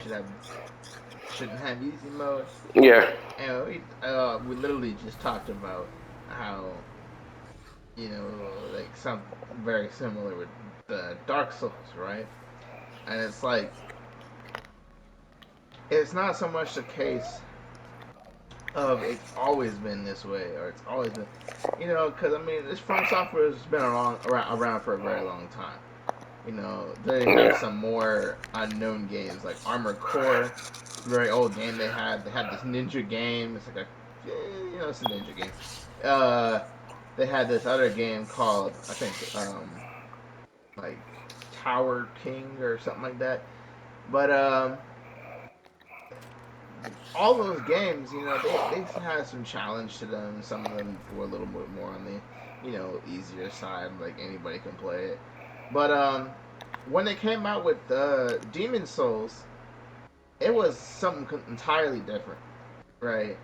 should have shouldn't have easy mode. Yeah. And we literally just talked about how like something very similar with the Dark Souls, right? And it's like it's not so much the case of it's always been this way or it's always been, because I mean this From Software has been around for a very long time. They have Yeah. some more unknown games like Armored Core, very old game they had. They had this ninja game. It's like it's a ninja game. Uh, they had this other game called I think like Tower King or something like that. But all those games, they had some challenge to them. Some of them were a little bit more on the, easier side, like anybody can play it. But when they came out with Demon Souls, it was something entirely different, right?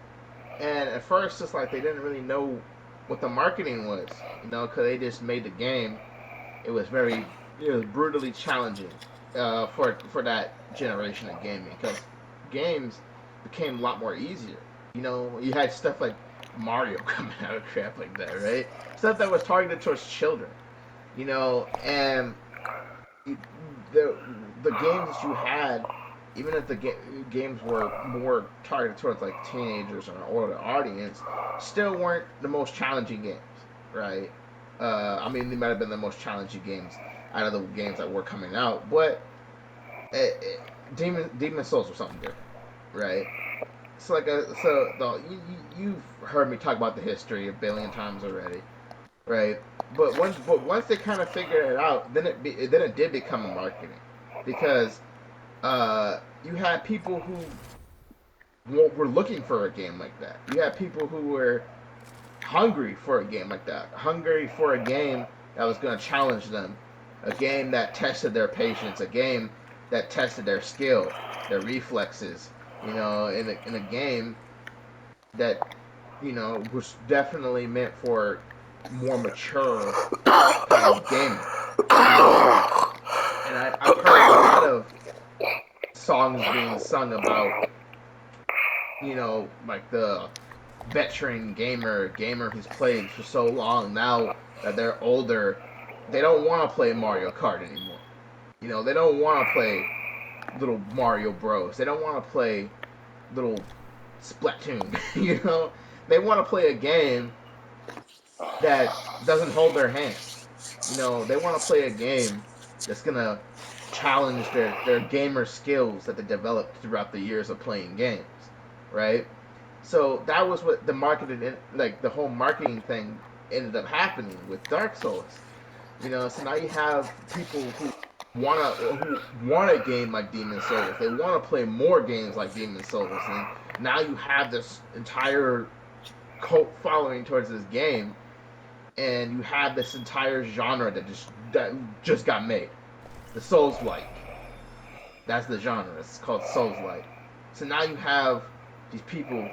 And at first, it's like they didn't really know what the marketing was, because they just made the game. It was brutally challenging for that generation of gaming because games became a lot more easier. You had stuff like Mario coming out of crap like that, right? Stuff that was targeted towards children, and the the games that you had, even if the games were more targeted towards like teenagers or an older audience, still weren't the most challenging games, right? I mean, they might have been the most challenging games out of the games that were coming out, but Demon Souls was something different, right? You've heard me talk about the history a billion times already, right? But once they kind of figured it out, then it did become a marketing because you had people who were looking for a game like that. You had people who were hungry for a game like that, hungry for a game that was going to challenge them, a game that tested their patience, a game that tested their skill, their reflexes. In a game that was definitely meant for more mature kind of gaming. You know, and I've heard a lot of songs being sung about like the veteran gamer who's played for so long now that they're older, they don't want to play Mario Kart anymore. They don't want to play little Mario Bros. They don't want to play little Splatoon. They want to play a game that doesn't hold their hand. They want to play a game that's gonna challenge their gamer skills that they developed throughout the years of playing games, right? So that was what the marketing, like the whole marketing thing, ended up happening with Dark Souls. So now you have people who want a game like Demon Souls. They want to play more games like Demon Souls, and now you have this entire cult following towards this game, and you have this entire genre that just got made. The Souls like. That's the genre. It's called Souls like. So now you have these people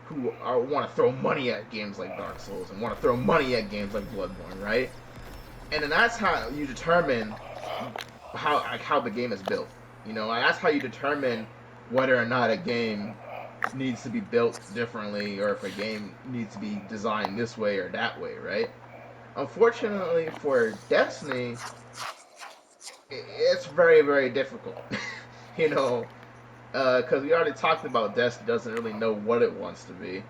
who want to throw money at games like Dark Souls and want to throw money at games like Bloodborne, right? And then that's how you determine how the game is built. And that's how you determine whether or not a game needs to be built differently or if a game needs to be designed this way or that way, right? Unfortunately for Destiny, it's very, very difficult. you know, because we already talked about Destiny doesn't really know what it wants to be.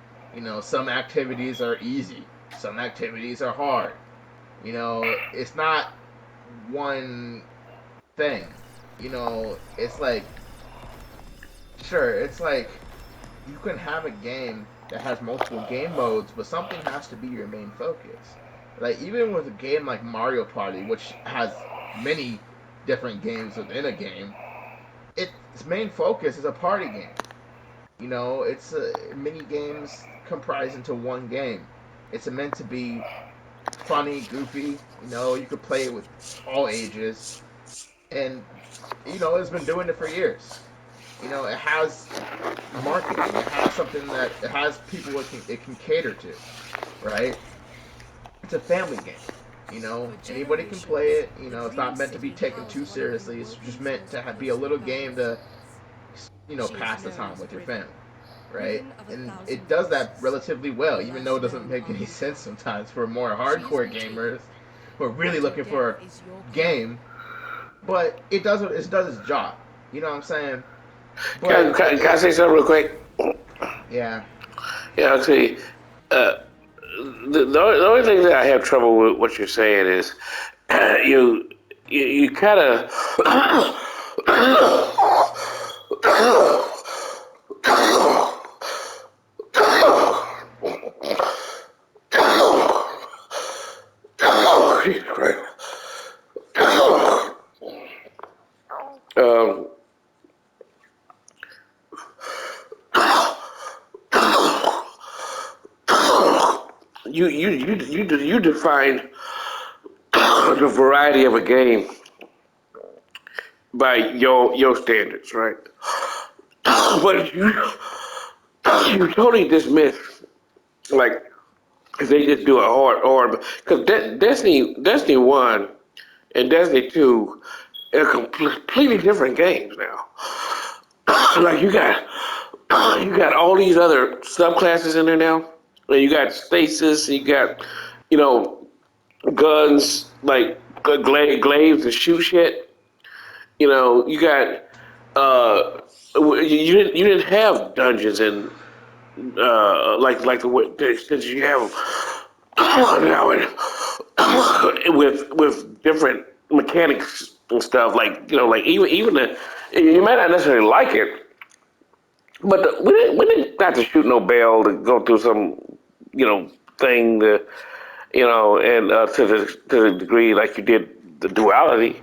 Some activities are easy, some activities are hard. It's not one thing. It's like, sure, it's like you can have a game that has multiple game modes, but something has to be your main focus. Like even with a game like Mario Party, which has many different games within a game, its main focus is a party game. It's mini games comprised into one game. It's meant to be funny, goofy. You could play it with all ages, and it's been doing it for years. It has marketing. It has something that it has people it can cater to, right? It's a family game. For Anybody can play generations, it. the It's Green not meant to be City taken held too one of the seriously. It's most just meant beautiful to be a gardens in little the game to galaxy. pass the time with your family, right? And it does that relatively well, even though it doesn't make any sense sometimes for more hardcore gamers who are really looking for a game. But it does its job. You know what I'm saying? But Can I say something real quick? yeah, Yeah, see, uh, the only thing that I have trouble with what you're saying is you you kind of um, you define the variety of a game by your standards, right? But you totally dismiss like if they just do a hard because Destiny 1 and Destiny 2 are completely different games now. Like you got all these other subclasses in there now. And you got stasis, you got you know guns like glaives to shoot shit. You got you didn't have dungeons and like the since you have now with different mechanics and stuff like even the you might not necessarily like it, but we didn't have to shoot no bell to go through some thing to and to the degree like you did the duality.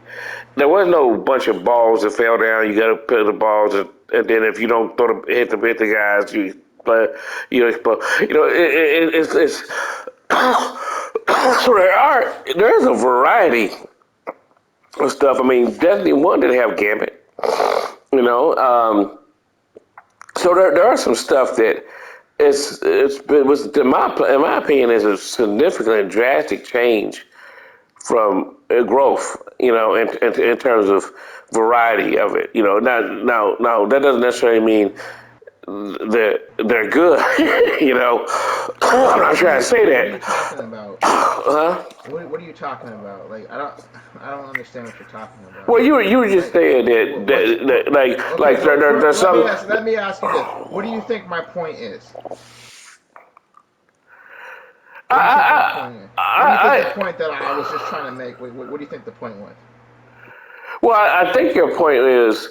There was no bunch of balls that fell down. You got to put the balls, and then if you don't hit the guys, it's so there's a variety of stuff. I mean, Destiny One didn't have Gambit, you know. So there are some stuff that it was in my opinion is a significant and drastic change from growth, in terms of variety of it. Now that doesn't necessarily mean that they're good. I'm not trying to say what are you that. talking about? Huh? What are you talking about? Like I don't understand what you're talking about. Well, you were just Like saying what, what's that okay? like there's some. Let me ask you this. What do you think my point is? I, What do you think my I, point is? What do you think the I, point that I was just trying to make? What do you think the point was? well, I think your point is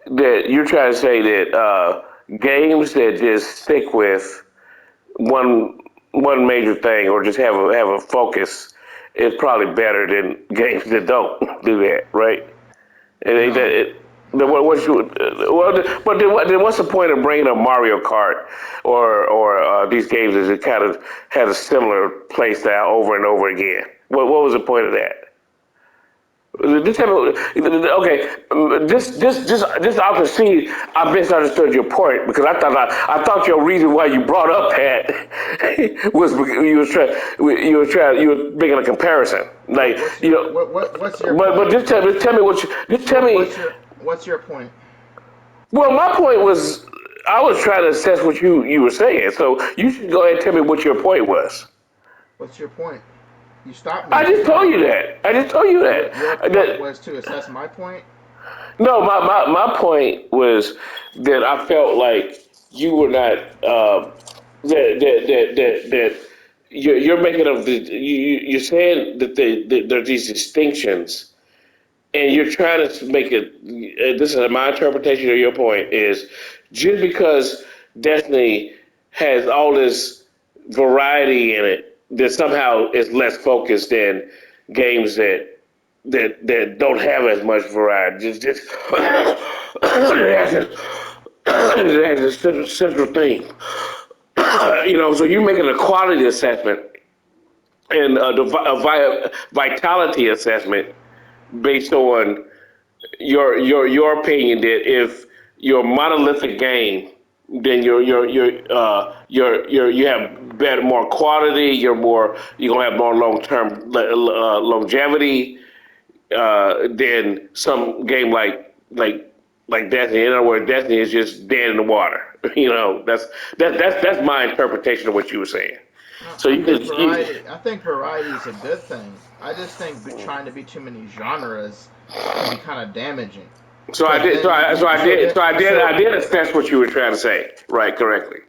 that you're trying to say that games that just stick with one one major thing or just have a focus is probably better than games that don't do that, right? No, What you, well, but then what's the point of bringing up Mario Kart or these games that it kind of has a similar play style over and over again? What was the point of that? Just tell me, okay, just I can see I misunderstood your point because I thought your reason why you brought up that was because you were making a comparison, like what's your but point? just tell me what you just tell me. What's your point? Well, my point was I was trying to assess what you were saying, so you should go ahead and tell me what your point was. What's your point? You stopped me I to just tell told me. you that. I just told you that. Your point That was to assess my point. No, my point was that I felt like you were not that you're making of the you're saying that there are these distinctions and you're trying to make it. This is my interpretation of your point is just because Destiny has all this variety in it that somehow is less focused than games that don't have as much variety. Just it has a central theme. So you're making a quality assessment and a vitality assessment based on your opinion that if you're a monolithic game, then you have better more quality. You're gonna have more longevity than some game like like Destiny. In other words, Destiny is just dead in the water. That's my interpretation of what you were saying. No, So I you think just you, variety. I think variety is a good thing. I just think trying to be too many genres can be kind of damaging so I because did then I did assess what you were trying to say right correctly.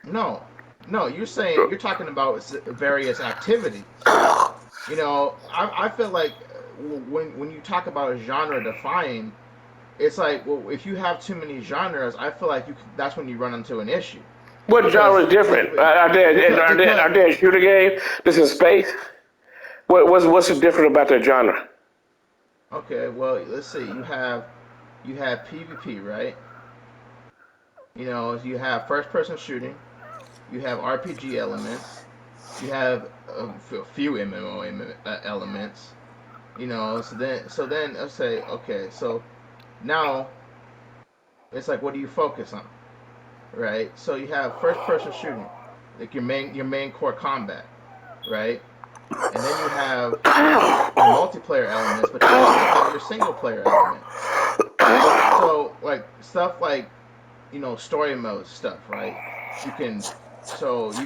no, no, you're talking about various activities. I feel like when you talk about genre defined, it's like, well, if you have too many genres, I feel like that's when you run into an issue What genre because is different? Are they a shooter game? This is space. What's the different about that genre? okay, well, let's see, you have PvP, right? You have first person shooting, you have RPG elements, you have a few MMO elements. So then let's say, okay, so now it's like, what do you focus on, right? So you have first person shooting, like your main core combat, right? And then you have your multiplayer elements, but you also have your single player elements. So like stuff like story mode stuff, right? You can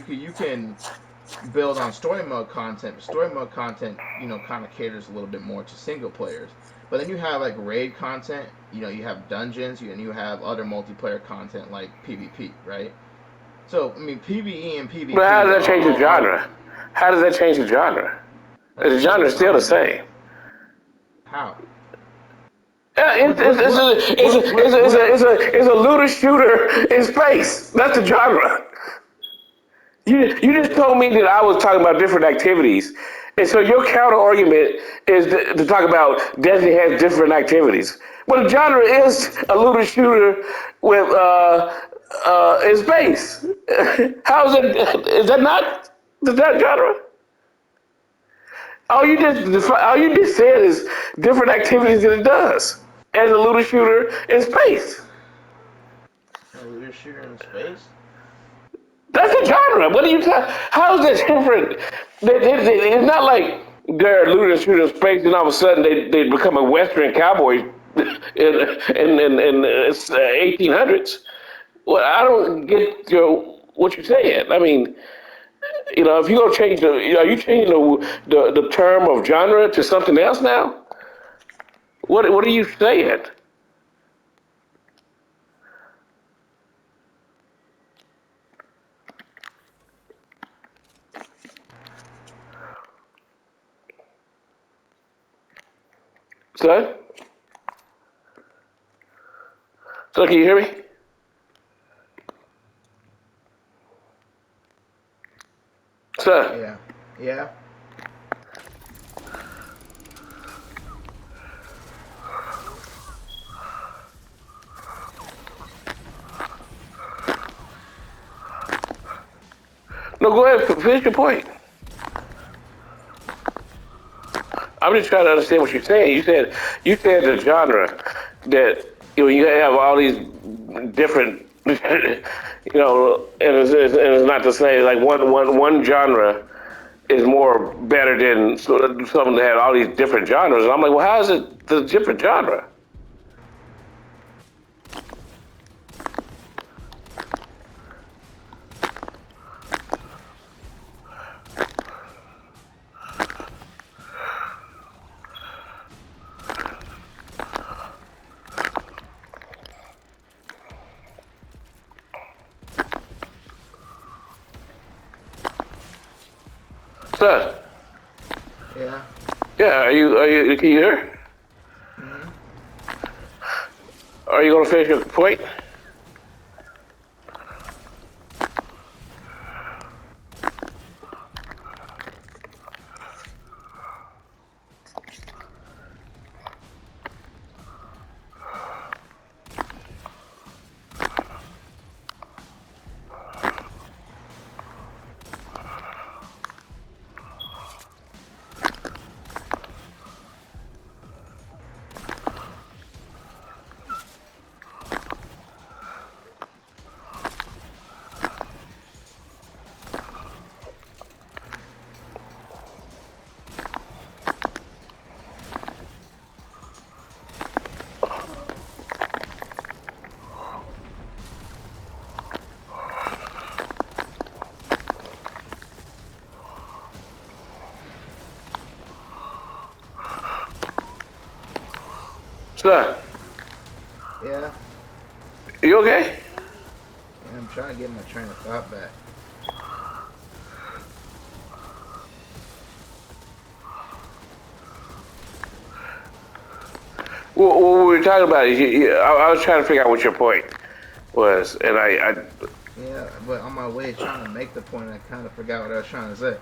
you can build on story mode content. Story mode content, kind of caters a little bit more to single players. But then you have like raid content. You have dungeons, and you have other multiplayer content like PvP, right? So I mean, PvE and But how PvP does that change the are genre? How does that change the genre? what do The you mean? genre is still the same. How? Yeah, What what what it's a looter shooter in space. That's the genre. You just told me that I was talking about different activities, and so your counter argument is to talk about Destiny has different activities. Well, the genre is a looter shooter with in space. How is it? Is that not that genre? All you just said is different activities that it does as a looter shooter in space. a looter shooter in space? That's a genre. What are you talking? How is that different? It's not like they're looting shooting space and all of a sudden they become a Western cowboy in 1800s. Well, I don't get what you're saying. I mean, if you go change are you changing the term of genre to something else now? What are you saying? Son? Son, can you hear me? Son? Yeah, yeah. No, go ahead. Finish your point. I'm just trying to understand what you're saying. You said the genre that you have all these different, and it's not to say like one genre is more better than something that had all these different genres. And I'm like, well, how is it the different genre? Son, Yeah. yeah, can you hear? Hmm. Are you going to finish your point? Son, Yeah, you okay? yeah, I'm trying to get my train of thought back. What we were talking about is I was trying to figure out what your point was, and I Yeah, but on my way trying to make the point, I kind of forgot what I was trying to say.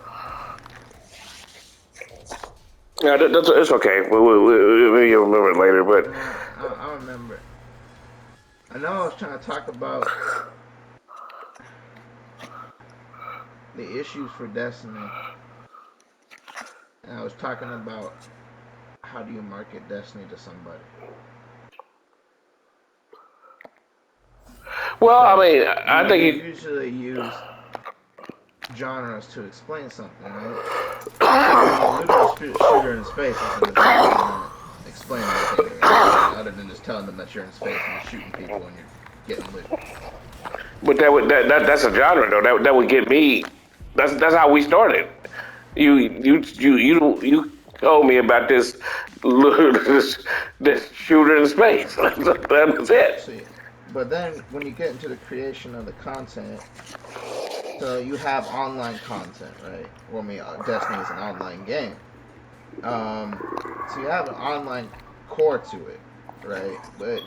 yeah, it's okay. We'll remember it later, but I remember. I know I was trying to talk about the issues for Destiny, and I was talking about how do you market Destiny to somebody. well, I Because mean, I you think usually use genres to explain something, right? I mean, looting a shooter in space isn't gonna explain anything to anybody other than just telling them that you're in space and you're shooting people and you're getting loot. but that's a genre though. That would get me. That's how we started. You told me about this shooter in space. That was it. See, but then when you get into the creation of the content, so you have online content, right? Well, I mean, Destiny is an online game. Um, so you have an online core to it, right? But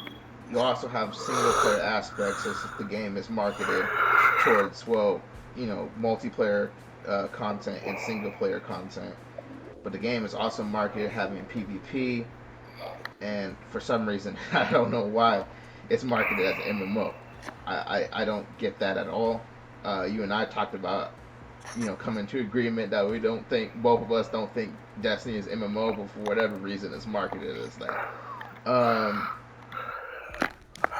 you also have single player aspects as the game is marketed towards, well, multiplayer content and single player content. But the game is also marketed having PvP, and for some reason, I don't know why, it's marketed as an MMO. I don't get that at all. You and I talked about coming to agreement that we don't think both of us don't think Destiny is MMO, but for whatever reason, it's marketed as that. Um,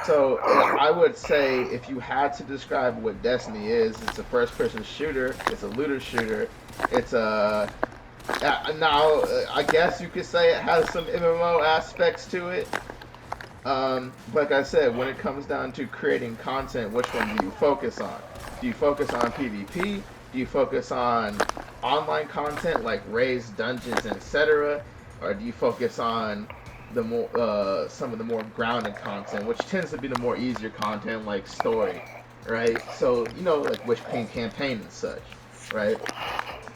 so I would say if you had to describe what Destiny is, it's a first-person shooter. It's a looter shooter. It's a now I guess you could say it has some MMO aspects to it. Like I said, when it comes down to creating content, which one do you focus on? Do you focus on PvP? Do you focus on online content like raids, dungeons, etc., or do you focus on the more some of the more grounded content, which tends to be the more easier content like story, right? So like Witch Queen campaign and such, right?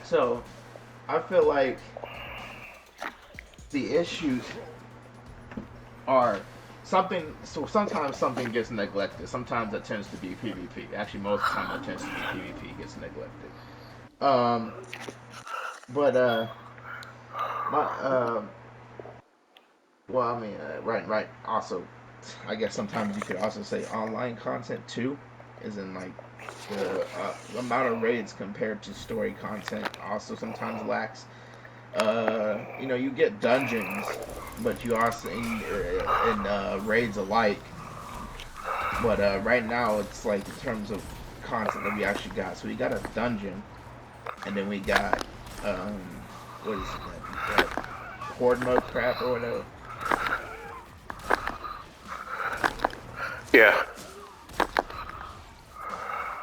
So I feel like the issues are something. So sometimes something gets neglected. Sometimes that tends to be PvP. Actually, most of the time that tends to be PvP gets neglected. Um, but my well, I mean, right. Also, I guess sometimes you could also say online content too, is in like the amount of raids compared to story content also sometimes lacks. You get dungeons, but you also in raids alike. But right now, it's like in terms of content that we actually got. So we got a dungeon, and then we got what is that horde mode crap or whatever. Yeah,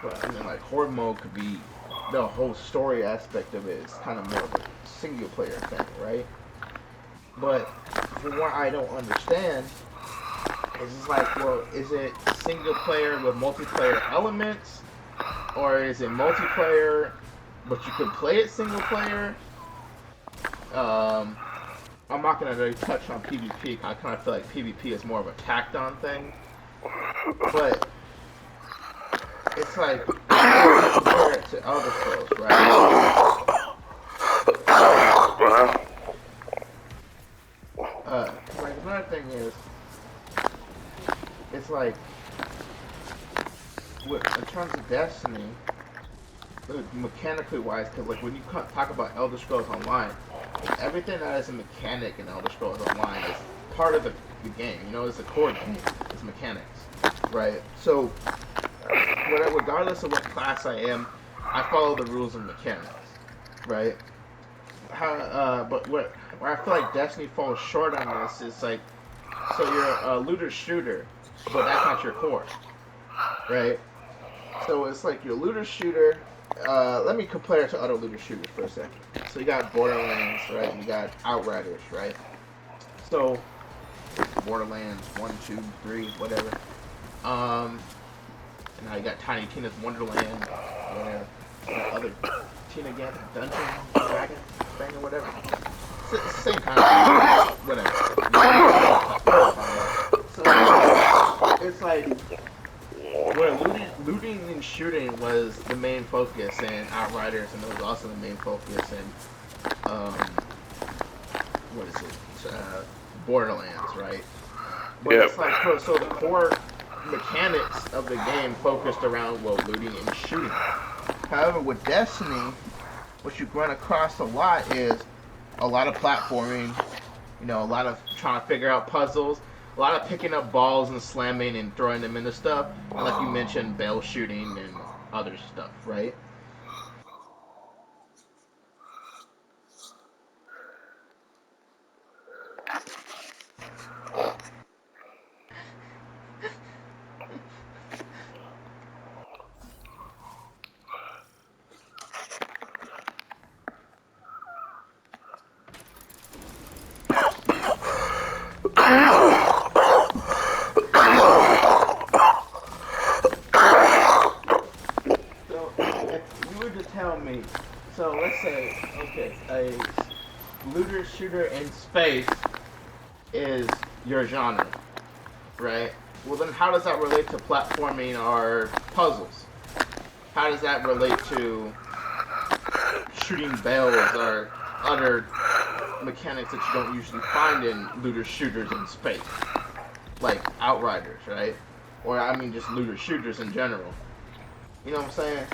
But I mean, like horde mode could be the whole story aspect of it is kind of more of a single player thing, right? But for what I don't understand, it's just like, well, is it single player with multiplayer elements, or is it multiplayer but you could play it single player? Um, I'm not gonna really touch on PvP. I kind of feel like PvP is more of a tacked on thing, but it's like if you compare it to Elder Scrolls, right? uh-huh. Like another thing is, it's like in terms of Destiny, mechanically wise, because like when you talk about Elder Scrolls Online, everything that is a mechanic in Elder Scrolls Online is part of the game. It's a core game. It's mechanics, right? So, regardless of what class I am, I follow the rules of mechanics, right? But where I feel like Destiny falls short on this is like, so you're a looter shooter, but that's not your core, right? So it's like your looter shooter. Let me compare it to other looter shooters for a second. So you got Borderlands, right? You got Outriders, right? So Borderlands 1, 2, 3, whatever. And now you got Tiny Tina's Wonderland, whatever. That other Tina Gavin Dungeon Dragon thing or whatever. It's the same kind of thing. Whatever. So it's like where looting and shooting was the main focus in Outriders, and it was also the main focus in what is it? Borderlands, right? But Yep. it's like so the core mechanics of the game focused around looting and shooting. However, with Destiny, what you run across a lot is a lot of platforming. A lot of trying to figure out puzzles. A lot of picking up balls and slamming and throwing them into stuff. And like you mentioned, bail shooting and other stuff, right? So if you were to tell me, so let's say, okay, a looter shooter in space is your genre, right? Well, then how does that relate to platforming or puzzles? How does that relate to shooting bales or other mechanics that you don't usually find in looter shooters in space? Like Outriders, right? Or I mean just looter shooters in general. You know what I'm saying?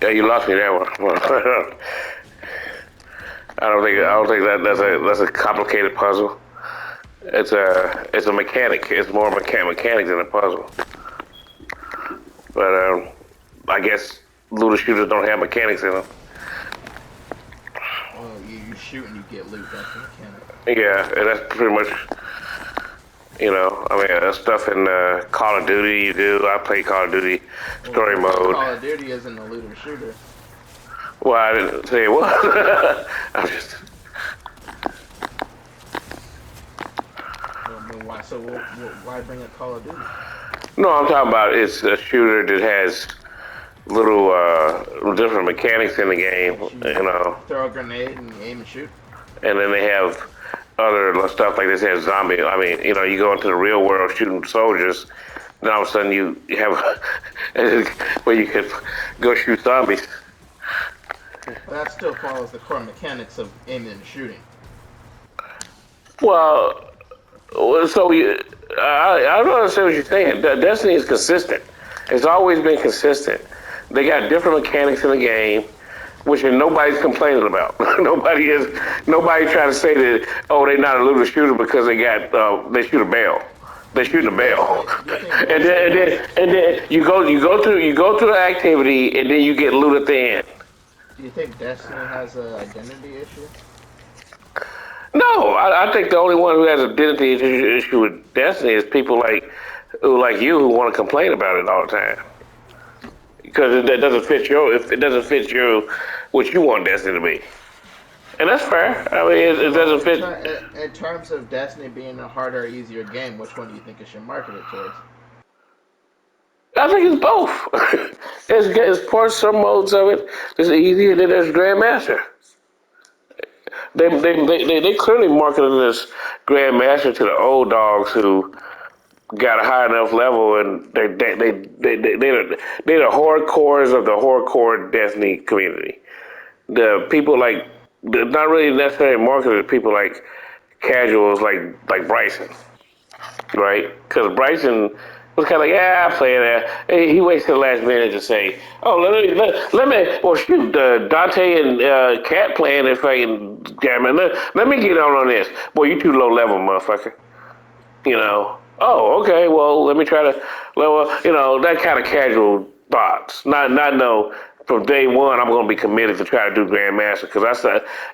Yeah, you lost me there one. I don't think that's a complicated puzzle. It's a mechanic. It's more mechanic than a puzzle. But I guess looter shooters don't have mechanics in them. Well, you shoot and you get loot. That's the mechanic. Yeah, and that's pretty much. I mean, stuff in Call of Duty you do. I play Call of Duty story mode. Call of Duty isn't a looter shooter. Well, I didn't say what. I'm just. Why? So why bring up Call of Duty? No, I'm talking about it's a shooter that has little different mechanics in the game. Throw a grenade and aim and shoot. And then they have other stuff like this. Has zombie. I mean, you go into the real world shooting soldiers. Then all of a sudden you have where you can go shoot zombies. But that still follows the core mechanics of aiming and shooting. Well, so I don't understand what you're saying. Destiny is consistent. It's always been consistent. They got different mechanics in the game, which nobody's complaining about. Nobody trying to say that they're not a looter shooter because they shoot a bale. They're shooting a bale. And then you go through the activity and then you get loot at the end. Do you think Destiny has an identity issue? No, I think the only one who has an identity issue with Destiny is people like you who want to complain about it all the time. Because it doesn't fit what you want Destiny to be. And that's fair. I mean, it doesn't fit. In terms of Destiny being a harder or easier game, which one do you think it should market it towards? I think it's both. It's parts, some modes of it is easy, and then there's Grandmaster. They clearly marketed this Grandmaster to the old dogs who got a high enough level, and they're the hardcores of the hardcore Destiny community. The people not really necessarily marketed to people like casuals like Bryson, right? Because Bryson was kind of like, I play that. He waits till the last minute to say, well, shoot, Dante and Cat playing this fucking damn it. Let me get on this. Boy, you too low level, motherfucker. Oh, okay, well, let me try to level, that kind of casual thoughts. Not no, from day one, I'm going to be committed to try to do Grandmaster, because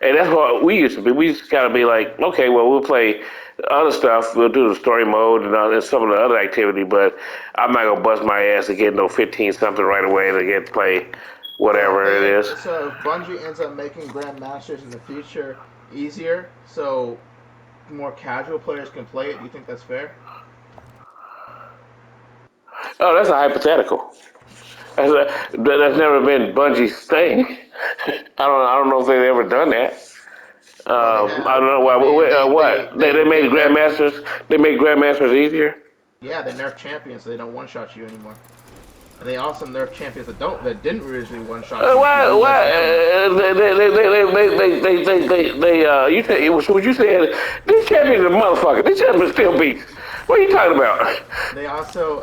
and that's what we used to be. We used to kind of be like, okay, well, we'll play other stuff. We'll do the story mode and some of the other activity, but I'm not going to bust my ass to get no 15-something right away to get play whatever it is. So if Bungie ends up making Grandmasters in the future easier, so more casual players can play it, do you think that's fair? Oh, that's a hypothetical. That's never been Bungie's thing. I don't know if they've ever done that. Well, they I don't have. know I why. mean, What they made grandmasters. They made grandmasters easier. yeah, they nerfed champions so they don't one shot you anymore. And they also nerfed champions that didn't originally one shot you. Why? You said what you said. These champions are motherfuckers. These champions still beats. What are you talking about? They also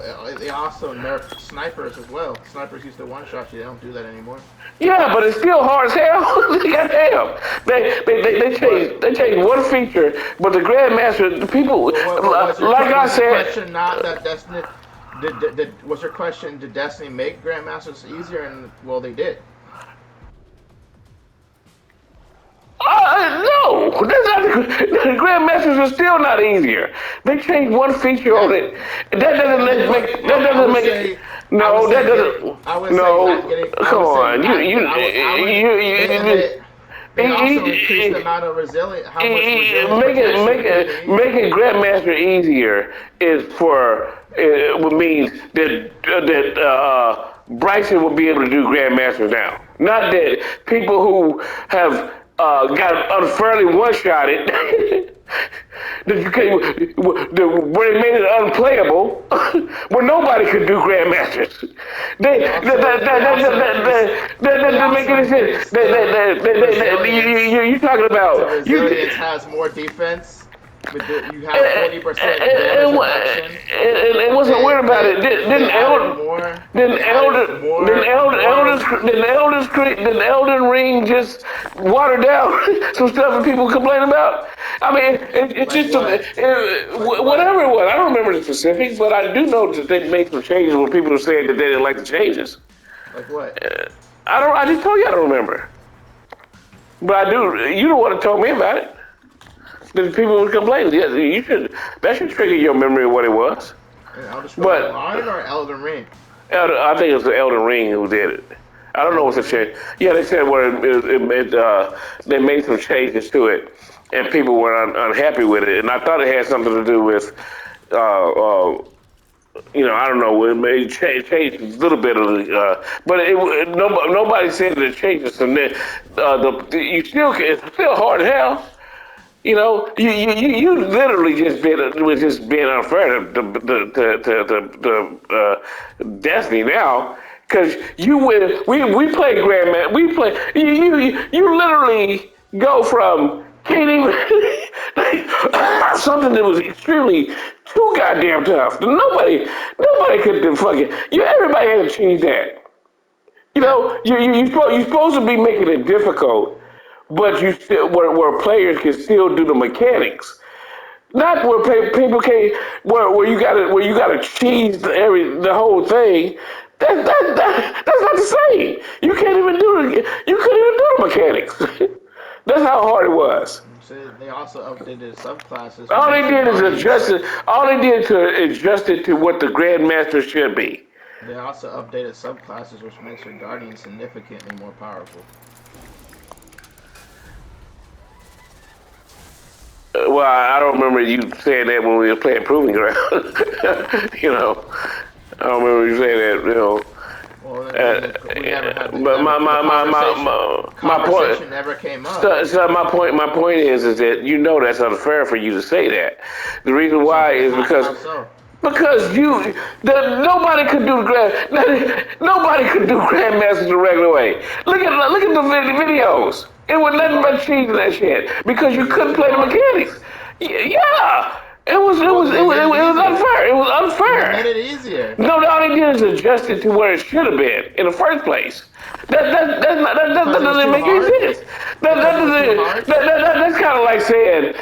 nerfed snipers as well. Snipers used to one shot you. They don't do that anymore. Yeah, but it's still hard as hell. Goddamn. They changed one feature, but the Grandmaster, the people, like I said. Question not that Destiny. Was your question, did Destiny make Grandmasters easier? And well, they did. No, that's not, the Grandmasters are still not easier. They changed one feature on it. That doesn't make. That doesn't make. No, that doesn't. No, come on. They also increased the amount of resilience. How much resilience making Grandmaster easier is for would mean that Bryson will be able to do Grandmaster now. Not that people who have got unfairly one-shotted, that you can't, where they made it unplayable, where nobody could do Grandmasters. That doesn't make any sense. You talking about? Resilience has more defense. You have 40% damage reduction. And wasn't worried about it. Didn't Elden Ring just water down some stuff that people complain about? I mean, it's just whatever it was. I don't remember the specifics, but I do know that they made some changes when people were saying that they didn't like the changes. Like what? I just told you I don't remember, but I do. You the one that told me about it. The people were complaining. Yes, you should. That should trigger your memory of what it was. Elder Scrolls Online or Elden Ring? I think it was the Elden Ring who did it. I don't know what's the change. Yeah, they said they made some changes to it, and people were unhappy with it. And I thought it had something to do with, I don't know. It may change a little bit of the, but nobody said that it changes. And then it's still hard as hell. You know, you literally just being unfair to Destiny now, because we play Grandmaster. We play you literally go from can't even something that was extremely too goddamn tough. Nobody could do fucking. Everybody had to change that. You know, you're supposed to be making it difficult. But you still, where players can still do the mechanics, not where people can't, where you gotta cheese the whole thing. That's not the same. You couldn't even do the mechanics. That's how hard it was. So they also updated subclasses. All they did is adjust it to what the Grandmaster should be. They also updated subclasses, which makes your Guardian significantly more powerful. Well, I don't remember you saying that when we were playing Proving Ground. You know, I don't remember you saying that. You know. Well, we never had my point never came up. So my point is that that's unfair for you to say that. The reason why is because nobody could do Grandmasters the regular way. Look at the videos. It was nothing but cheating that shit because you couldn't play the mechanics. Yeah. It was unfair. It was unfair. They made it easier. No, all they did is adjust it to where it should have been in the first place. That doesn't make any sense. That's kind of like saying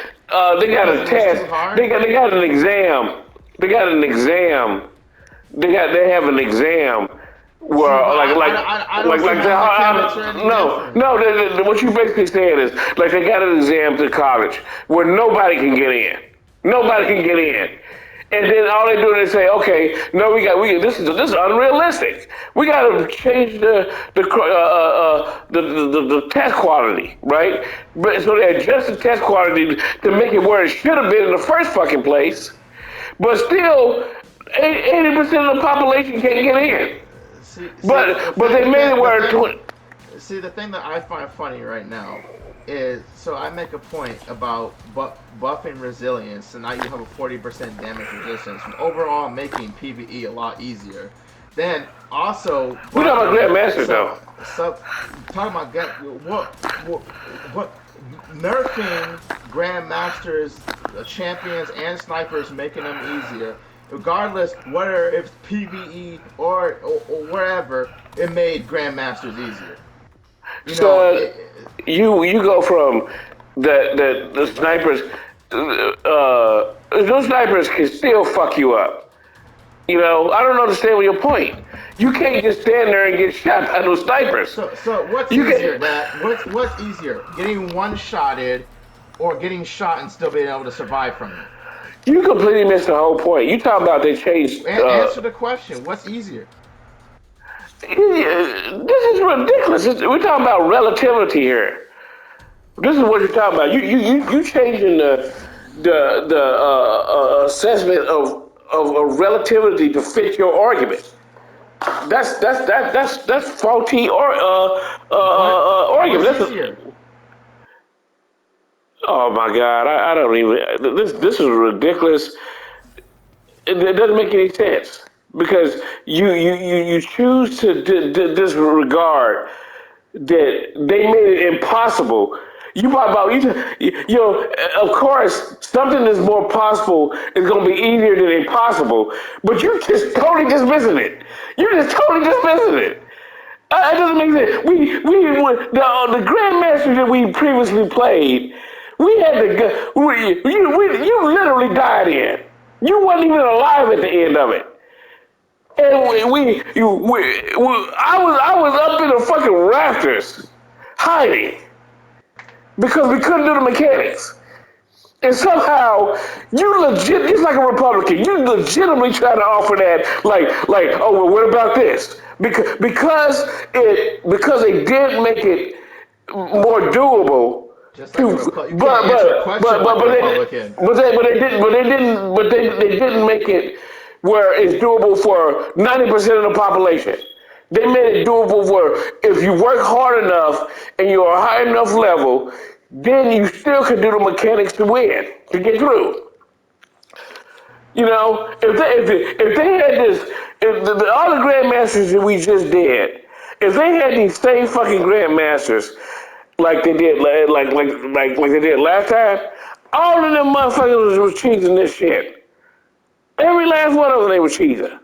they got a test. They got an exam. They have an exam. Well, what you basically saying is like they got an exam to college where nobody can get in. Nobody can get in. And then all they do is say, okay, no, this is unrealistic. We got to change the test quality, right? But so they adjust the test quality to make it where it should have been in the first fucking place. But still, 80% of the population can't get in. But they made it where See, the thing that I find funny right now is, so I make a point about buffing resilience, and now you have a 40% damage resistance, and overall making PvE a lot easier. Then also, we talking about Grandmasters though. So talking about what nerfing Grandmasters, champions, and snipers, making them easier. Regardless, whether it's PvE or wherever, it made Grandmasters easier. You go from the snipers. Those snipers can still fuck you up. I don't understand your point. You can't just stand there and get shot by those snipers. So what's easier? What's easier? Getting one-shotted or getting shot and still being able to survive from it? You completely missed the whole point. You talking about they changed. Answer the question. What's easier? This is ridiculous. We're talking about relativity here. This is what you're talking about. You changing the assessment of relativity to fit your argument. That's faulty argument. What's easier? Oh my God! I don't even. This is ridiculous. It doesn't make any sense. Because you choose to disregard that they made it impossible. Of course, something that's more possible is going to be easier than impossible, but you're just totally dismissing it. You're just totally dismissing it. It doesn't make sense. The Grandmaster that we previously played, we had you literally died in. You wasn't even alive at the end of it. And I was up in the fucking rafters, hiding, because we couldn't do the mechanics. And somehow, it's like a Republican, you legitimately try to offer that, oh, well, what about this? Because they did make it more doable. Just like they didn't make it where it's doable for 90% of the population. They made it doable where if you work hard enough and you're a high enough level, then you still can do the mechanics to win, to get through. If they had this, all the Grandmasters that we just did, if they had these same fucking Grandmasters like they did like they did last time, all of them motherfuckers was cheating this shit. Every last one of them, they were cheating.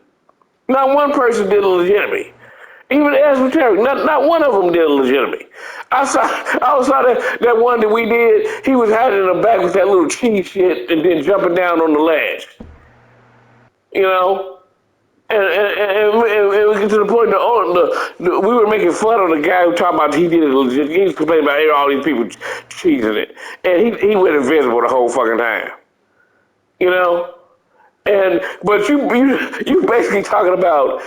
Not one person did it legitimately. Even the esoteric, not one of them did it legitimately. I saw that one that we did. He was hiding in the back with that little cheese shit and then jumping down on the ledge. And we get to the point that we were making fun of the guy who talked about he did it legit. He was complaining about all these people cheating it, and he went invisible the whole fucking time. But you basically talking about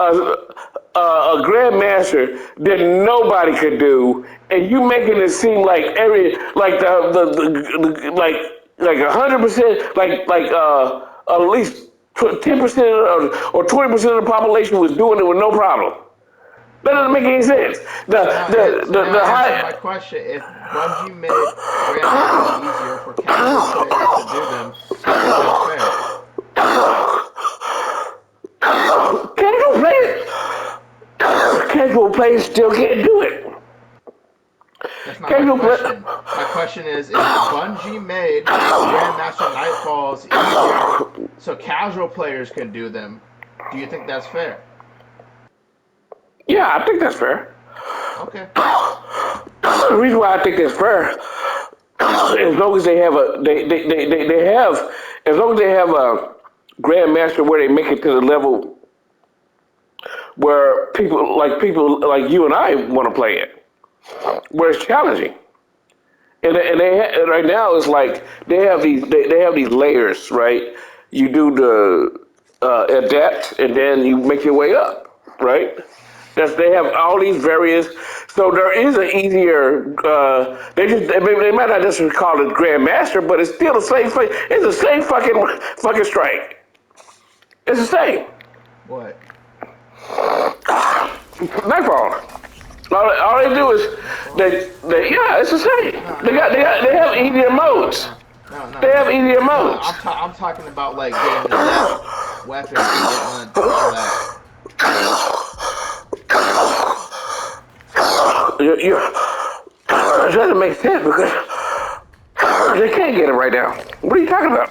a Grandmaster that nobody could do, and you making it seem like like 100%, at least 10% or 20% of the population was doing it with no problem. That doesn't make any sense. My question: if Bungie made Grandmasters easier for casual players to do them, that's fair. Casual players still can't do it. That's not my question. My question is, if Bungie made Grandmaster Nightfalls easier so casual players can do them, do you think that's fair? Yeah, I think that's fair. Okay. The reason why I think that's fair, as long as they have as long as they have a Grandmaster where they make it to the level where people like you and I want to play it, where it's challenging. And right now it's like they have these layers, right? you do the adept, and then you make your way up, right? They have all these various. So there is an easier. They might not just call it grandmaster, but it's still the same. It's the same fucking strike. It's the same. What? Nightfall. All they do is yeah, it's the same. No, They have easier modes. They have easier No, modes. I'm talking about like getting the next weapon and getting all that. It doesn't make sense because they can't get it right now. What are you talking about?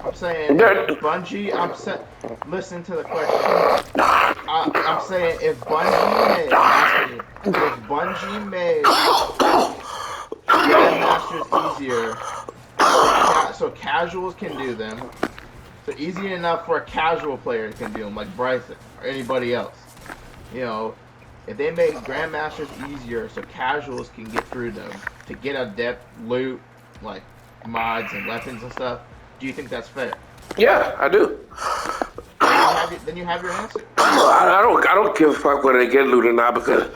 I'm saying if Bungie. Listen to the question. I'm saying if Bungie made Grandmasters easier, so casuals can do them. So easy enough for a casual player can do them, like Bryson or anybody else. You know, if they make Grandmasters easier so casuals can get through them to get adept loot, like mods and weapons and stuff, do you think that's fair? Yeah, I do. Then you have your answer. I don't give a fuck whether they get loot or not because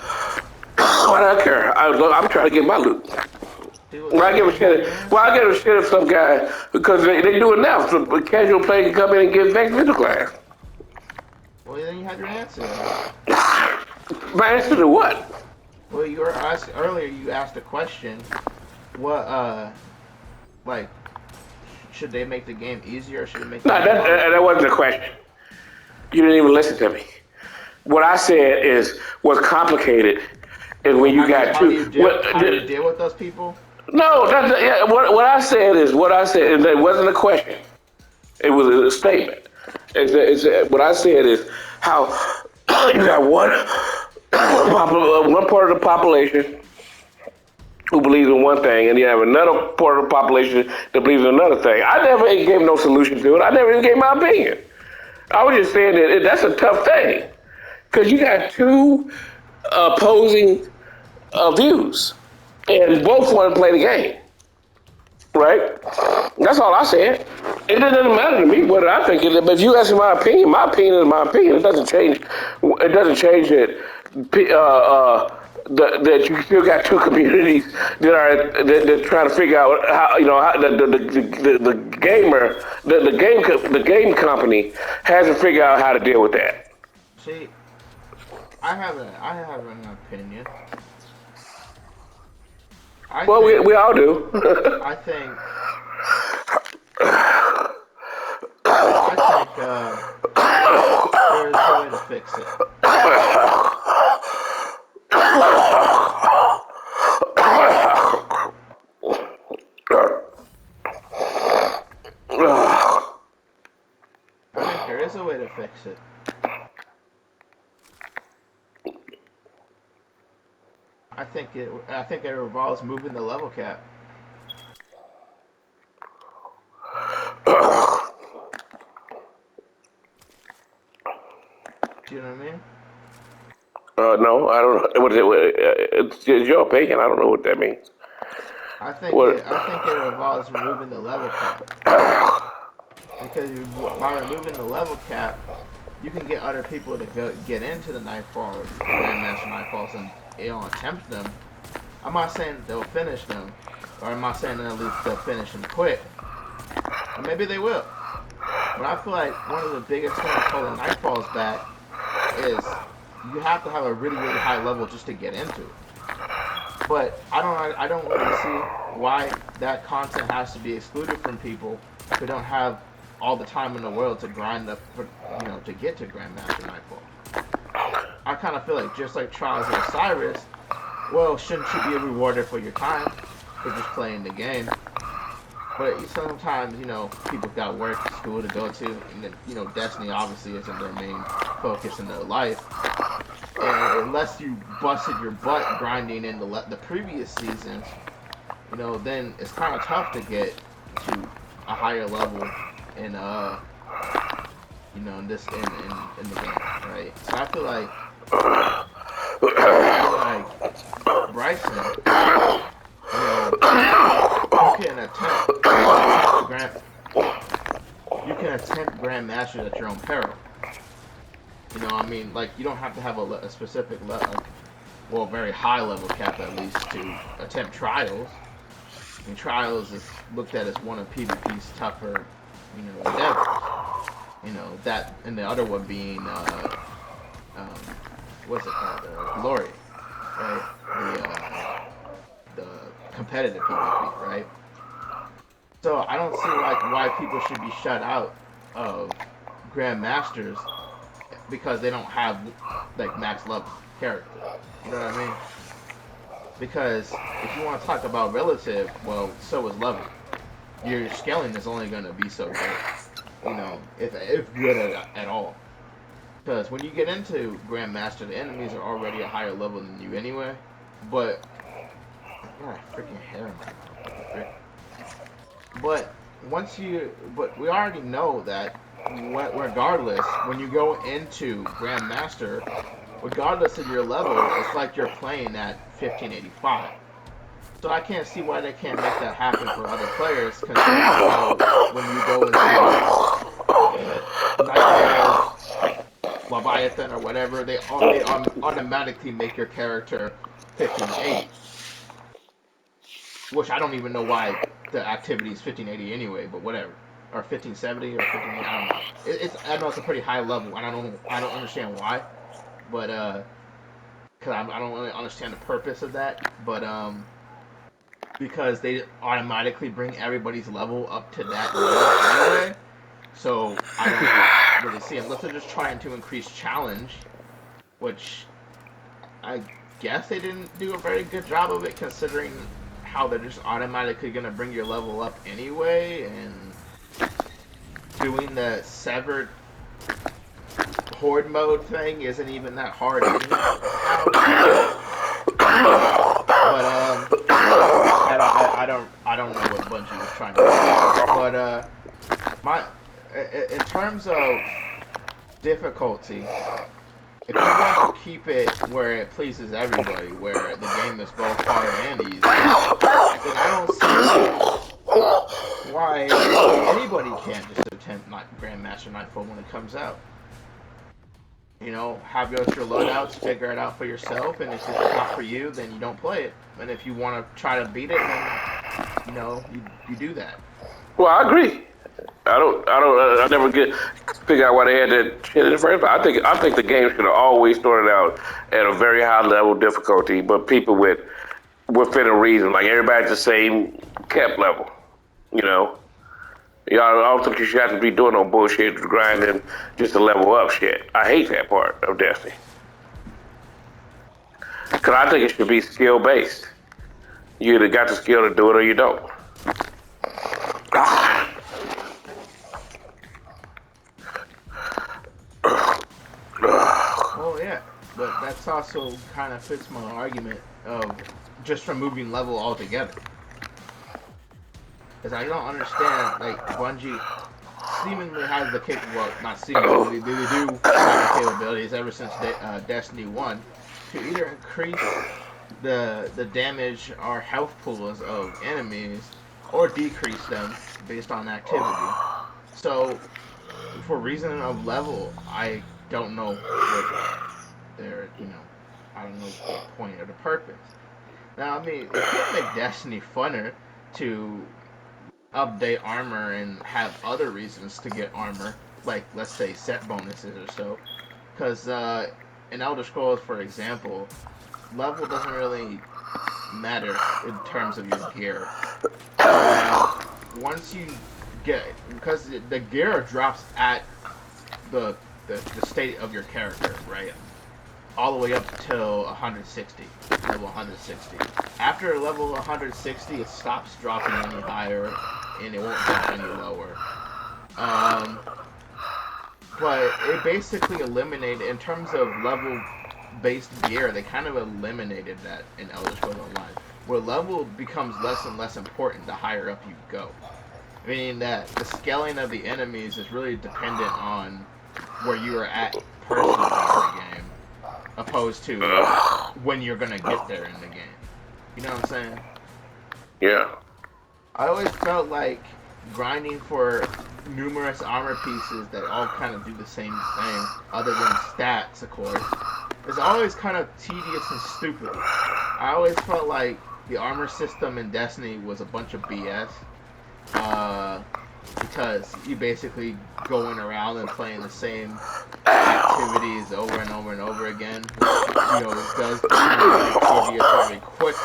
I don't care. I'm trying to get my loot. Well, I give a shit. Well, I give a shit if some guy because they do it now. So a casual player can come in and get back into class. Well, then you have your answer. My answer to what? Well, you were asked earlier. You asked a question. What like should they make the game easier or should they make? No, that wasn't the question. You didn't even listen to me. What I said is what's complicated is when you got two. How do you deal with those people? No, what I said is what I said. And that wasn't a question. It was a statement. What I said is how you got one part of the population who believes in one thing, and you have another part of the population that believes in another thing. I never gave no solution to it. I never even gave my opinion. I was just saying that that's a tough thing because you got two opposing views, and both want to play the game, right? That's all I said. It doesn't matter to me what I think. But if you ask me my opinion is my opinion. It doesn't change. It doesn't change that. That you still got two communities that trying to figure out how how the gamer the game company hasn't figured out how to deal with that. See, I have an opinion. We all do. I think there's a way to fix it. I think there is a way to fix it. I think it involves moving the level cap. Do you know what I mean? No, I don't know. It's your opinion. I don't know what that means. I think it involves removing the level cap. Because by removing the level cap, you can get other people to get into the Nightfall, Grandmaster Nightfalls, and attempt them. I'm not saying they'll finish them, or I'm not saying that at least they'll finish them quick. Or maybe they will. But I feel like one of the biggest things holding Nightfalls back is you have to have a really, really high level just to get into it. But I don't really see why that content has to be excluded from people who don't have all the time in the world to grind up for, to get to Grandmaster Nightfall. I kind of feel like just like Trials of Osiris, well, shouldn't you be rewarded for your time for just playing the game? But sometimes, people got work, school to go to, and then, Destiny obviously isn't their main focus in their life. And unless you busted your butt grinding in the previous seasons, then it's kind of tough to get to a higher level in in the game, right? So I feel like Bryson, you can attempt you can attempt Grandmasters at your own peril. You know, I mean, like you don't have to have a specific level, well, very high level cap at least to attempt trials. I mean, trials is looked at as one of PvP's tougher, endeavors. You know that, and the other one being, um, what's it called, Glory, right? The competitive PvP, right? So I don't see like why people should be shut out of Grandmasters because they don't have like max level character. You know what I mean? Because if you want to talk about relative, well, so is level. Your scaling is only going to be so good, if good at all. Because when you get into Grandmaster, the enemies are already a higher level than you anyway. But I got a freaking hair in my mouth. But but we already know that regardless, when you go into Grandmaster, regardless of your level, it's like you're playing at 1585. So I can't see why they can't make that happen for other players, considering when you go into Nightmare, Leviathan, or whatever, they automatically make your character 1580. Which I don't even know why the activity is 1580 anyway, but whatever. Or 1570 or 1580, I don't know. I know it's a pretty high level, and I don't understand why, but because I don't really understand the purpose of that, but because they automatically bring everybody's level up to that level anyway. So I don't really see, unless they're just trying to increase challenge, which I guess they didn't do a very good job of it, considering how they're just automatically going to bring your level up anyway, and doing the severed horde mode thing isn't even that hard anyway. But I don't know what Bungie was trying to do. But in terms of difficulty, if you want to keep it where it pleases everybody, where the game is both hard and easy, then I don't see why anybody can't just attempt Grandmaster Nightfall when it comes out. Have your loadouts, figure it out for yourself, and if it's not for you, then you don't play it. And if you want to try to beat it, then you do that. Well, I agree. I never figure out why they had that shit in the first place. I think the game should have always started out at a very high level difficulty, but people within a reason, like everybody's the same cap level, you know. I don't think you should have to be doing no bullshit grinding just to level up shit. I hate that part of Destiny. Cause I think it should be skill based. You either got the skill to do it or you don't. Well, yeah, but that's also kind of fits my argument of just removing level altogether. Because I don't understand, like, Bungie seemingly has the not seemingly, they do have the capabilities ever since Destiny 1 to either increase the damage or health pools of enemies or decrease them based on activity. So, for reason of level, I don't know what their, I don't know the point or the purpose. Now, I mean, it could make Destiny funner to update armor and have other reasons to get armor, like, let's say, set bonuses or so. Because in Elder Scrolls, for example, level doesn't really matter in terms of your gear. Once you because the gear drops at the state of your character, right? All the way up till 160, level 160. After level 160, it stops dropping any higher, and it won't drop any lower. But it basically eliminated, in terms of level-based gear, they kind of eliminated that in Elder Scrolls Online, where level becomes less and less important the higher up you go. Meaning that the scaling of the enemies is really dependent on where you are at personally in the game, opposed to when you're gonna get there in the game. You know what I'm saying? Yeah. I always felt like grinding for numerous armor pieces that all kind of do the same thing, other than stats, of course, is always kind of tedious and stupid. I always felt like the armor system in Destiny was a bunch of BS. Because you basically going around and playing the same activities over and over and over again, which, does become very tedious very quick.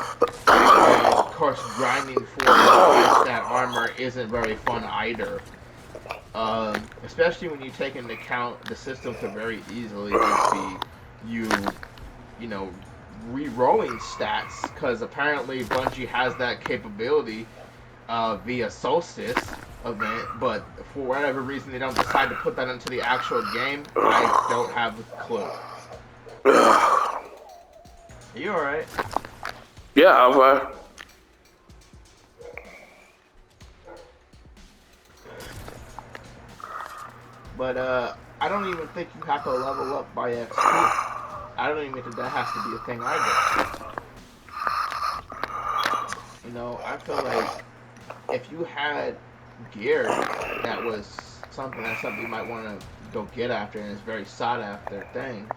And of course, grinding for that armor isn't very fun either. Especially when you take into account the system could very easily just be re-rolling stats, because apparently Bungie has that capability via Solstice event, but for whatever reason they don't decide to put that into the actual game. I don't have a clue. Are you alright? Yeah, I'm fine. But I don't even think you have to level up by XP. I don't even think that has to be a thing either. I feel like if you had gear that was something you might want to go get after and it's very sought after thing,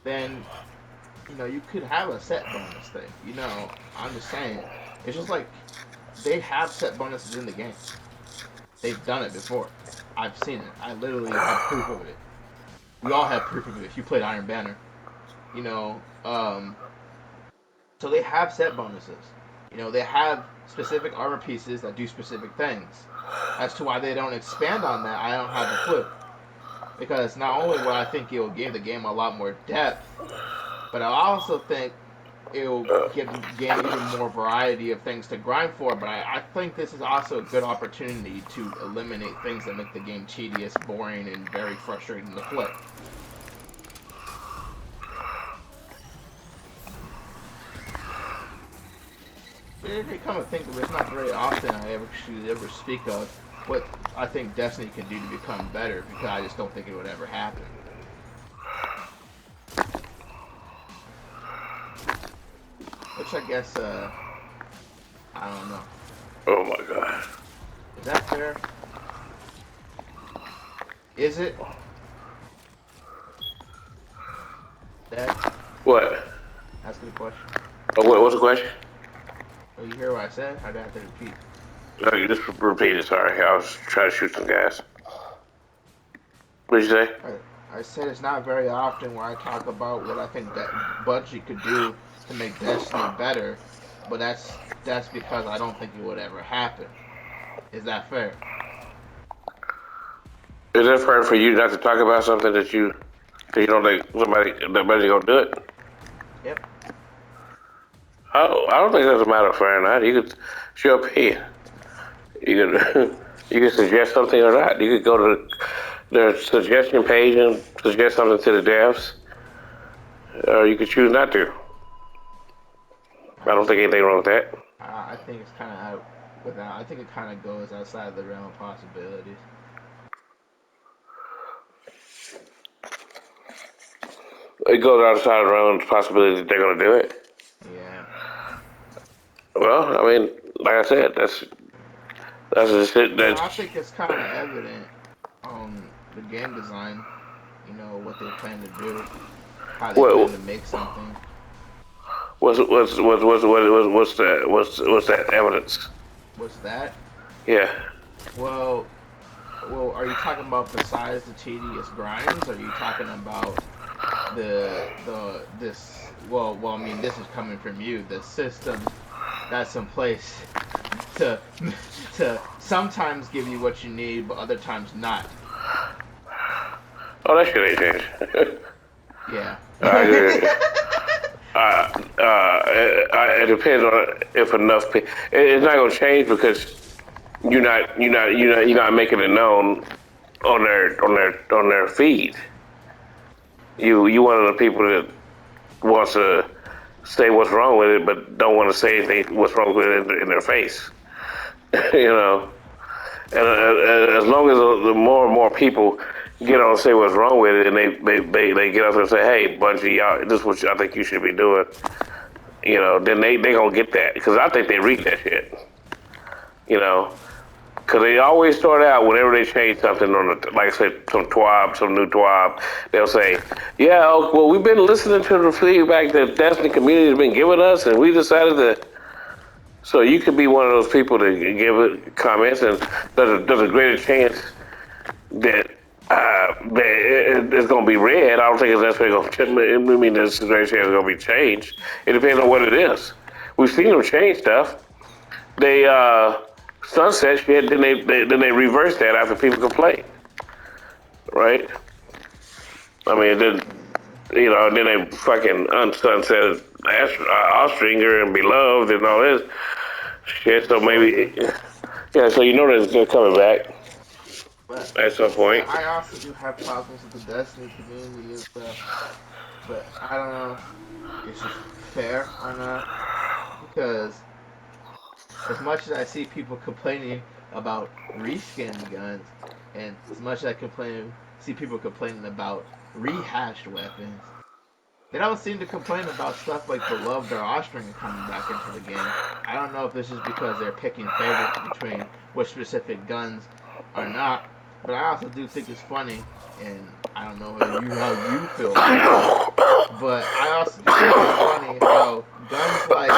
then you could have a set bonus thing. I'm just saying, it's just like they have set bonuses in the game. They've done it before. I've seen it. I literally have proof of it. We all have proof of it if you played Iron Banner. So they have set bonuses. They have specific armor pieces that do specific things. As to why they don't expand on that, I don't have a clue. Because not only will I think it will give the game a lot more depth, but I also think it will give the game even more variety of things to grind for. But I think this is also a good opportunity to eliminate things that make the game tedious, boring, and very frustrating to play. If you come to think of it, it's not very often I ever speak of what I think Destiny can do to become better, because I just don't think it would ever happen. Which I guess, I don't know. Oh my god. Is that fair? Is it? Dad? What? Ask me a question. Oh, what's the question? Oh, you hear what I said? I got to repeat. No, you just repeat it, sorry. I was trying to shoot some gas. What did you say? I said it's not very often where I talk about what I think that Bungie could do to make Destiny better, but that's because I don't think it would ever happen. Is that fair? Is it fair for you not to talk about something that you don't think somebody's gonna do it? Yep. I don't think that's a matter of fair or not. You could show up here. You could suggest something or not. You could go to the suggestion page and suggest something to the devs, or you could choose not to. I don't think anything wrong with that. I think it's kind of out without. I think it kind of goes outside of the realm of possibilities. It goes outside of the realm of possibility that they're gonna do it. Yeah. Well, I mean, like I said, that's just it. Well, I think it's kind of evident on the game design. What they plan to do, how they plan to make something. What's that evidence? What's that? Yeah. Well, are you talking about besides the tedious grinds? Or are you talking about this? Well, I mean, this is coming from you. The system that's in place to sometimes give you what you need, but other times not. Oh, that shit ain't changed. Yeah. It depends on if enough people. It's not gonna change because you're not making it known on their feed. You one of the people that wants to say what's wrong with it, but don't want to say anything what's wrong with it in their face. And as long as the more and more people get on and say what's wrong with it, and they get up and say, "Hey, Bungie, y'all, this is what I think you should be doing," then they gonna get that, because I think they read that shit. Because they always start out whenever they change something on the, like I said, some new TWAB, they'll say, yeah, well, we've been listening to the feedback that Destiny community has been giving us, and we decided to. So you could be one of those people to give it comments, and there's a greater chance that it's going to be read. I don't think it's necessarily going to. I mean, there's a greater chance it's going to be changed. It depends on what it is. We've seen them change stuff. They sunset shit, then they reverse that after people complain, right? I mean, then they fucking unsunset Ostringer and Beloved and all this shit. So maybe, yeah. So you know that they're coming back But at some point. I also do have problems with the Destiny community as well. But I don't know if it's just fair or not because as much as I see people complaining about reskinned guns, and as much as see people complaining about rehashed weapons, they don't seem to complain about stuff like Beloved or Ostringer coming back into the game. I don't know if this is because they're picking favorites between which specific guns or not, but I also do think it's funny, and I don't know how you feel about this, but I also do think it's funny how guns like,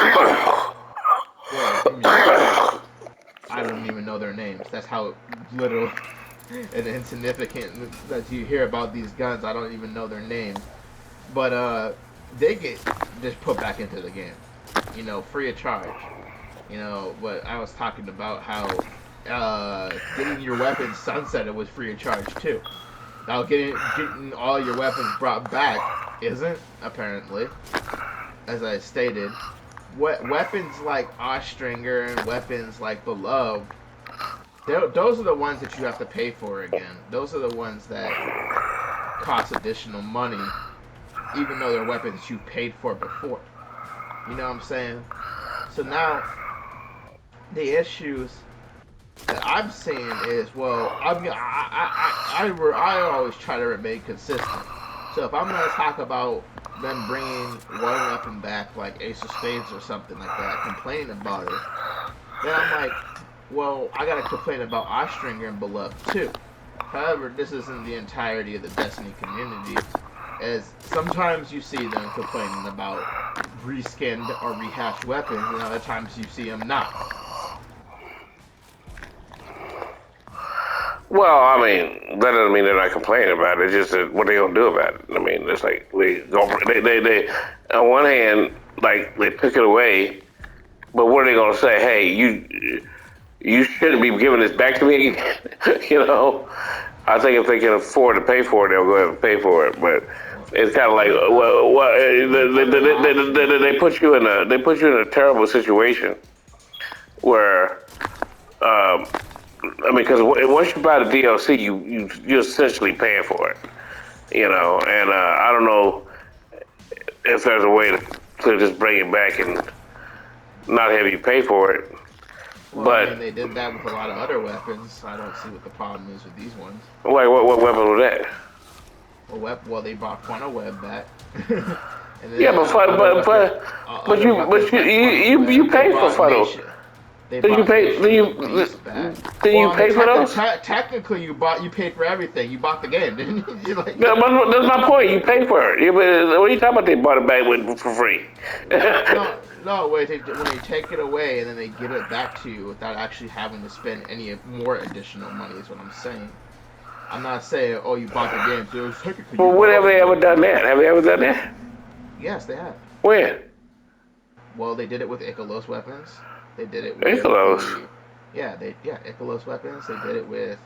well, I mean, I don't even know their names. That's how little and insignificant that you hear about these guns. I don't even know their names, but they get just put back into the game, free of charge. But I was talking about how getting your weapons sunsetted was free of charge too. Now getting all your weapons brought back isn't, apparently, as I stated. Weapons like Ostringer and weapons like Beloved, those are the ones that you have to pay for again. Those are the ones that cost additional money, even though they're weapons you paid for before. You know what I'm saying? So now, the issues that I'm seeing is, well, I always try to remain consistent. So if I'm gonna talk about them bringing one weapon back, like Ace of Spades or something like that, complaining about it, then I'm like, well, I gotta complain about Ostringer and Beloved too. However, this isn't the entirety of the Destiny community, as sometimes you see them complaining about reskinned or rehashed weapons, and other times you see them not. Well, I mean, that doesn't mean they're not complaining about it. It's just that what they gonna do about it. I mean, it's like they on one hand, like they took it away, but what are they gonna say? Hey, you shouldn't be giving this back to me. you know, I think if they can afford to pay for it, they'll go ahead and pay for it. But it's kind of like, they put you in a terrible situation where. Um, I mean, because once you buy the DLC, you're essentially paying for it, And I don't know if there's a way to just bring it back and not have you pay for it. Well, I mean, But they did that with a lot of other weapons. I don't see what the problem is with these ones. like, what weapon was that? Well, they brought Funnel Web back, and Yeah, then you they pay for brought funnels. Nation. They Did you brought pay? Nation of Beast back. Did Well, you I mean, pay for those? technically, you paid for everything. You bought the game, didn't you? You're like, No, but that's my point. You pay for it. What are you talking about? They bought it back for free. no. Wait, when they take it away and then they give it back to you without actually having to spend any more additional money is what I'm saying. I'm not saying, oh, you bought the game, so technically you Well, when bought have all they the ever game. done No. that? Have they ever done that? Yes, they have. When? Well, they did it with Ikelos weapons. They did it with Nicholas. Ikelos weapons. They did it with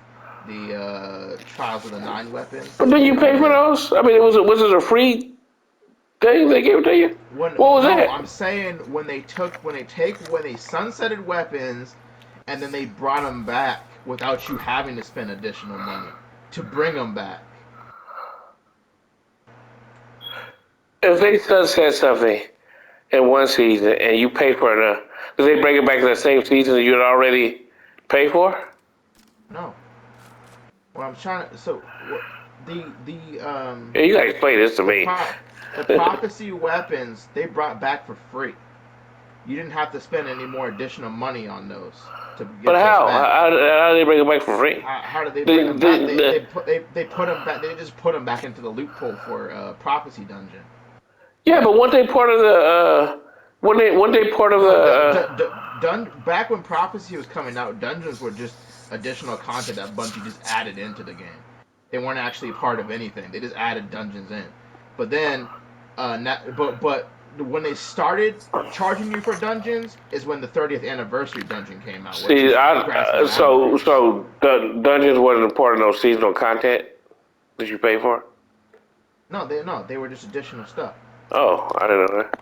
the Trials of the Nine weapons. But They then did you it pay for with those? I mean, was it a free thing they gave it to you? when What was no, that? I'm saying when they sunsetted weapons and then they brought them back without you having to spend additional money to bring them back. If they sunset something in one season and you pay for it, do they bring it back to the same season that you had already paid for? No, what I'm trying to Yeah, you gotta explain this to the me. pro the prophecy weapons they brought back for free. You didn't have to spend any more additional money on those to But get those how? back. How do they bring it back for free? How did they bring The, them back? the, They the, they put they put them back. They just put them back into the loophole for prophecy dungeon. yeah, but weren't they part of the? Weren't they part of the? No, back when prophecy was coming out, dungeons were just additional content that Bungie just added into the game. They weren't actually part of anything. They just added dungeons in. But then, but when they started charging you for dungeons is when the 30th anniversary dungeon came out, which See, is Grasp of Avernus. so the dungeons wasn't a part of those seasonal content that you pay for. No, they were just additional stuff. Oh, I didn't know that.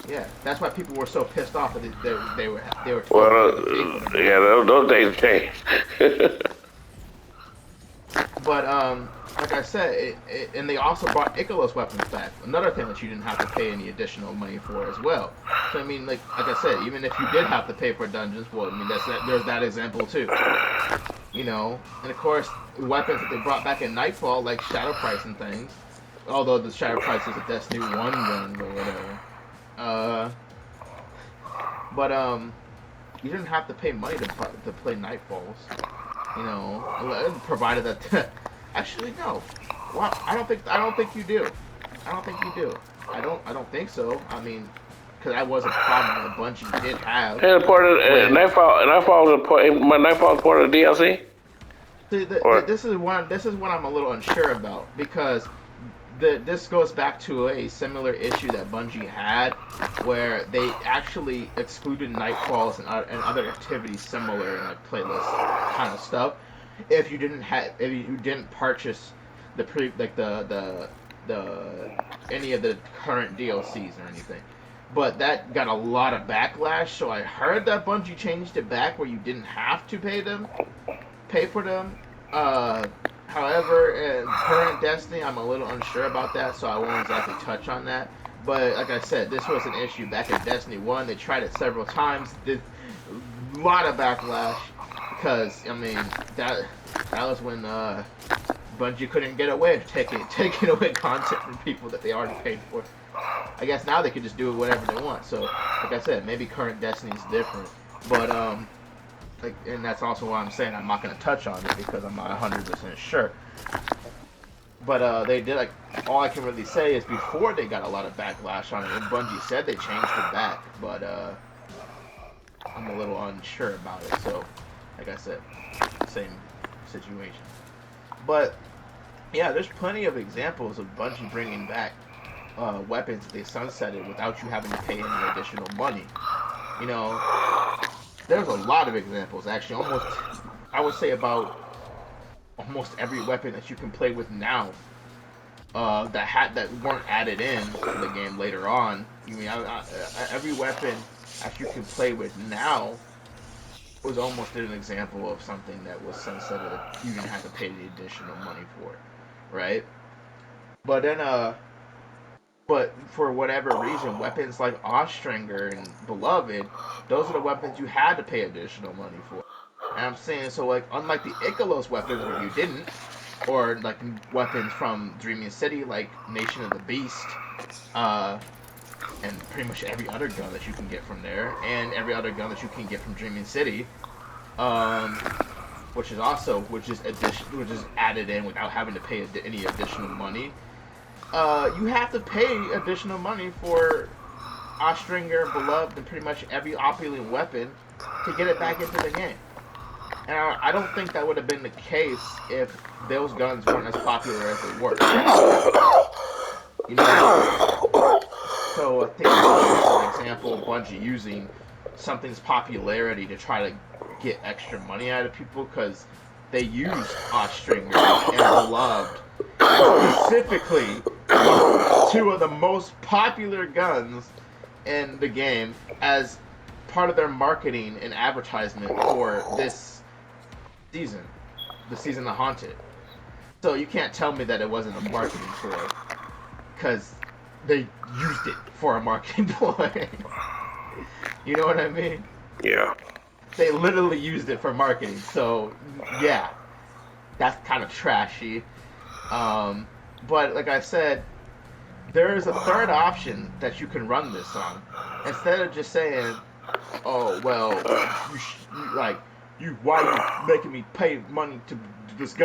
Yeah, that's why people were so pissed off that they were told they had to pay for Well, them yeah, now. those days changed. But like I said, and they also brought Icalos weapons back. Another thing that you didn't have to pay any additional money for as well. So I mean, like I said, even if you did have to pay for dungeons, well, I mean there's that example too. And of course weapons that they brought back in Nightfall, like Shadow Price and things. Although the Shadow Price is a Destiny 1 gun or whatever. Uh, but you didn't have to pay money to play Nightfalls. Provided that. Actually, no. Well, I don't think you do. I don't think you do. I don't think so. I mean, because that was a problem that Bungie did have And part of with. Nightfall was a part. My Nightfall was part of the DLC, See, or this is what I'm a little unsure about because this goes back to a similar issue that Bungie had, where they actually excluded Nightfalls and other activities similar in like playlist kind of stuff. If you didn't purchase the any of the current DLCs or anything. But that got a lot of backlash, so I heard that Bungie changed it back where you didn't have to pay for them. Uh, However, in current Destiny, I'm a little unsure about that, so I won't exactly touch on that. But like I said, this was an issue back in Destiny 1. They tried it several times. Did a lot of backlash because I mean that was when Bungie couldn't get away with taking away content from people that they already paid for. I guess now they could just do whatever they want. So like I said, maybe current Destiny is different, but and that's also why I'm saying I'm not going to touch on it because I'm not 100% sure. But they did all I can really say is before they got a lot of backlash on it, and Bungie said they changed it back, but I'm a little unsure about it. So, like I said, same situation. But yeah, there's plenty of examples of Bungie bringing back weapons that they sunsetted without you having to pay any additional money. You know, there's a lot of examples actually. I would say about almost every weapon that you can play with now that weren't added in to the game later on. Every weapon that you can play with now was almost an example of something that was sunsetted that you didn't have to pay the additional money for, right? But then but for whatever reason, weapons like Ostringer and Beloved, those are the weapons you had to pay additional money for. And I'm saying, so like, unlike the Icalos weapons where you didn't, or like weapons from Dreaming City, like Nation of the Beast, uh, and pretty much every other gun that you can get from there, and every other gun that you can get from Dreaming City, um, which is added in without having to pay any additional money. You have to pay additional money for Ostringer, Beloved, and pretty much every opulent weapon to get it back into the game. And I don't think that would have been the case if those guns weren't as popular as they were. You know? So I think that's an example of Bungie using something's popularity to try to get extra money out of people because they used Ostringer and Beloved specifically two of the most popular guns in the game as part of their marketing and advertisement for this season, the season of Haunted. So you can't tell me that it wasn't a marketing ploy, because they used it for a marketing ploy. You know what I mean? yeah. They literally used it for marketing. So yeah, that's kind of trashy. But like I said, there is a third option that you can run this on, instead of just saying, "Oh well, you like you why you making me pay money to this